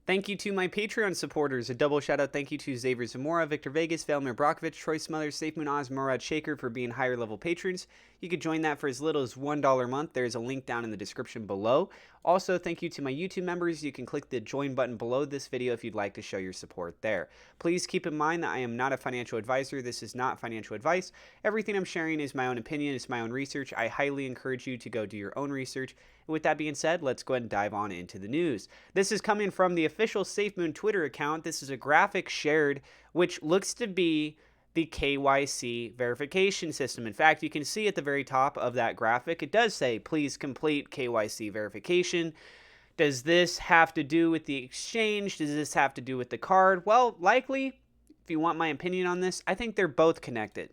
Thank you to my Patreon supporters. A double shout out thank you to Xavier Zamora, Victor Vegas, Valmir Brockovich, Troy Smothers, SafeMoon Oz, Murad Shaker for being higher level patrons. You could join that for as little as $1 a month. There's a link down in the description below. Also, thank you to my YouTube members. You can click the join button below this video if you'd like to show your support there. Please keep in mind that I am not a financial advisor. This is not financial advice. Everything I'm sharing is my own opinion. It's my own research. I highly encourage you to go do your own research. And with that being said, let's go ahead and dive on into the news. This is coming from the official SafeMoon Twitter account. This is a graphic shared which looks to be the KYC verification system. In fact, you can see at the very top of that graphic, it does say, please complete KYC verification. Does this have to do with the exchange? Does this have to do with the card? Well, likely, if you want my opinion on this, I think they're both connected.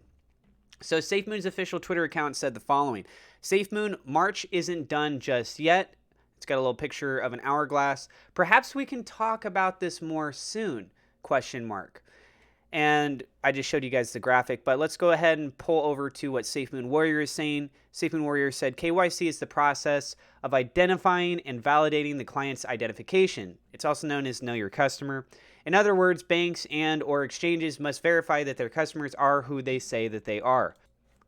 So SafeMoon's official Twitter account said the following: SafeMoon, March isn't done just yet. It's got a little picture of an hourglass. Perhaps we can talk about this more soon, ? And I just showed you guys the graphic, but let's go ahead and pull over to what SafeMoon Warrior is saying. SafeMoon Warrior said, KYC is the process of identifying and validating the client's identification. It's also known as Know Your Customer. In other words, banks and or exchanges must verify that their customers are who they say that they are.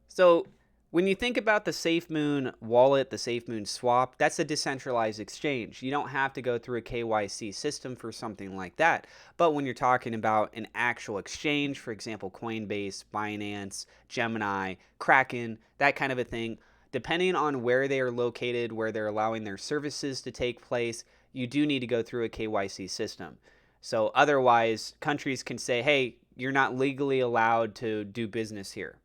So when you think about the SafeMoon wallet, the SafeMoon swap, that's a decentralized exchange. You don't have to go through a KYC system for something like that. But when you're talking about an actual exchange, for example, Coinbase, Binance, Gemini, Kraken, that kind of a thing, depending on where they are located, where they're allowing their services to take place, you do need to go through a KYC system. So otherwise, countries can say, hey, you're not legally allowed to do business here.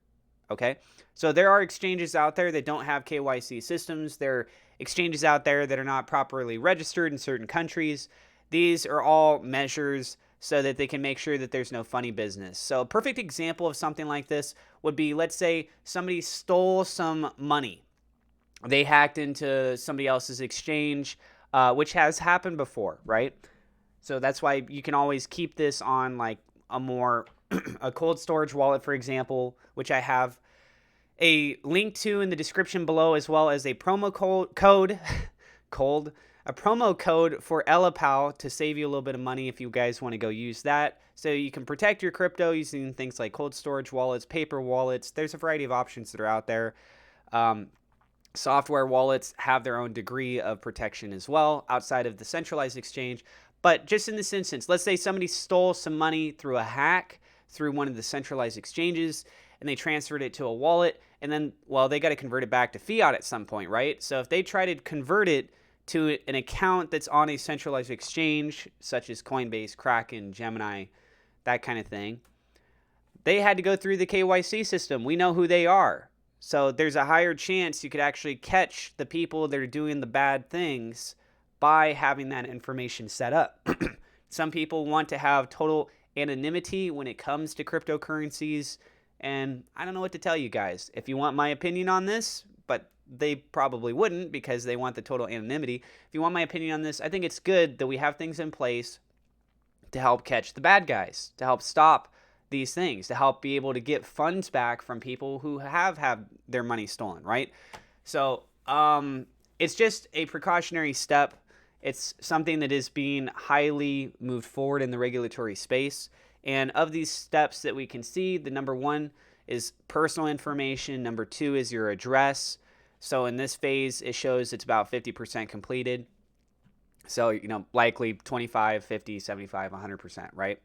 Okay, so there are exchanges out there that don't have KYC systems. There are exchanges out there that are not properly registered in certain countries. These are all measures so that they can make sure that there's no funny business. So a perfect example of something like this would be, let's say somebody stole some money. They hacked into somebody else's exchange, which has happened before, right? So that's why you can always keep this on like a more a cold storage wallet, for example, which I have a link to in the description below, as well as a promo code for Elapal to save you a little bit of money if you guys want to go use that. So you can protect your crypto using things like cold storage wallets, paper wallets. There's a variety of options that are out there. Software wallets have their own degree of protection as well outside of the centralized exchange. But just in this instance, let's say somebody stole some money through a hack through one of the centralized exchanges and they transferred it to a wallet, and then, well, they got to convert it back to fiat at some point, right? So if they try to convert it to an account that's on a centralized exchange, such as Coinbase, Kraken, Gemini, that kind of thing, they had to go through the KYC system. We know who they are. So there's a higher chance you could actually catch the people that are doing the bad things by having that information set up. Some people want to have total anonymity when it comes to cryptocurrencies, and I don't know what to tell you guys. If you want my opinion on this, but they probably wouldn't because they want the total anonymity. If you want my opinion on this, I think it's good that we have things in place to help catch the bad guys, to help stop these things, to help be able to get funds back from people who have had their money stolen, right? So it's just a precautionary step. It's something that is being highly moved forward in the regulatory space. And of these steps that we can see, the number one is personal information. Number two is your address. So in this phase, it shows it's about 50% completed. So, likely 25, 50, 75, 100%, right?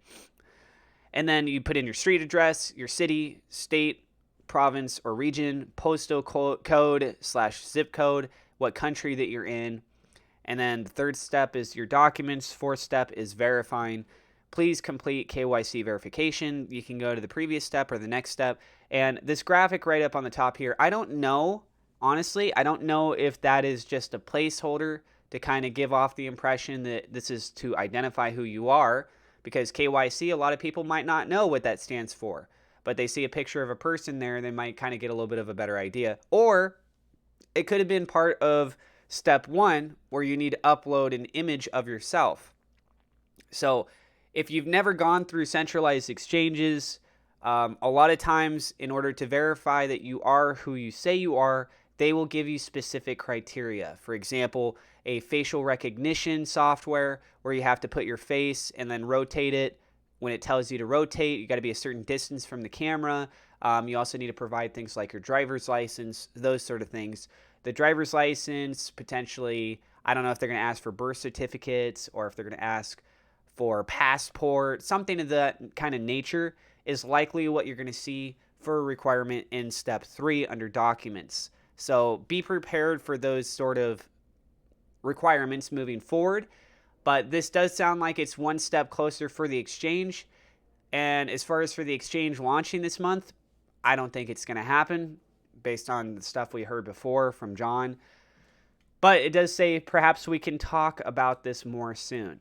And then you put in your street address, your city, state, province, or region, postal code / zip code, what country that you're in. And then the third step is your documents. Fourth step is verifying. Please complete KYC verification. You can go to the previous step or the next step. And this graphic right up on the top here, I don't know, honestly, I don't know if that is just a placeholder to kind of give off the impression that this is to identify who you are, because KYC, a lot of people might not know what that stands for, but they see a picture of a person there, they might kind of get a little bit of a better idea. Or it could have been part of step one where you need to upload an image of yourself. So if you've never gone through centralized exchanges, a lot of times in order to verify that you are who you say you are, they will give you specific criteria. For example, a facial recognition software where you have to put your face and then rotate it. When it tells you to rotate, you got to be a certain distance from the camera. You also need to provide things like your driver's license, those sort of things. The driver's license, potentially, I don't know if they're going to ask for birth certificates or if they're going to ask for passport, something of that kind of nature is likely what you're going to see for a requirement in step 3 under documents. So be prepared for those sort of requirements moving forward. But this does sound like it's one step closer for the exchange. And as far as for the exchange launching this month, I don't think it's going to happen based on the stuff we heard before from John. But it does say perhaps we can talk about this more soon.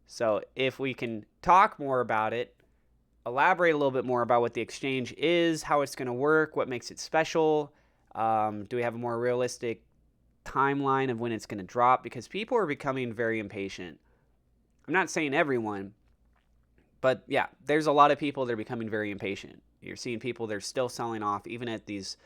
So if we can talk more about it, elaborate a little bit more about what the exchange is, how it's going to work, what makes it special, do we have a more realistic timeline of when it's going to drop? Because people are becoming very impatient. I'm not saying everyone, but yeah, there's a lot of people that are becoming very impatient. You're seeing people that are still selling off even at these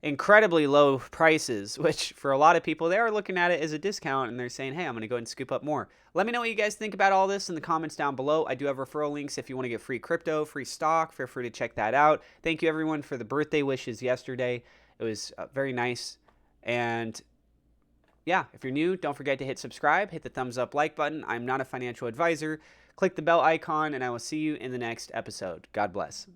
incredibly low prices, which for a lot of people, they are looking at it as a discount and they're saying, hey, I'm going to go ahead and scoop up more. Let me know what you guys think about all this in the comments down below. I do have referral links if you want to get free crypto, free stock. Feel free to check that out. Thank you everyone for the birthday wishes yesterday. It was very nice. And yeah, if you're new, don't forget to hit subscribe, hit the thumbs up like button. I'm not a financial advisor. Click the bell icon and I will see you in the next episode. God bless.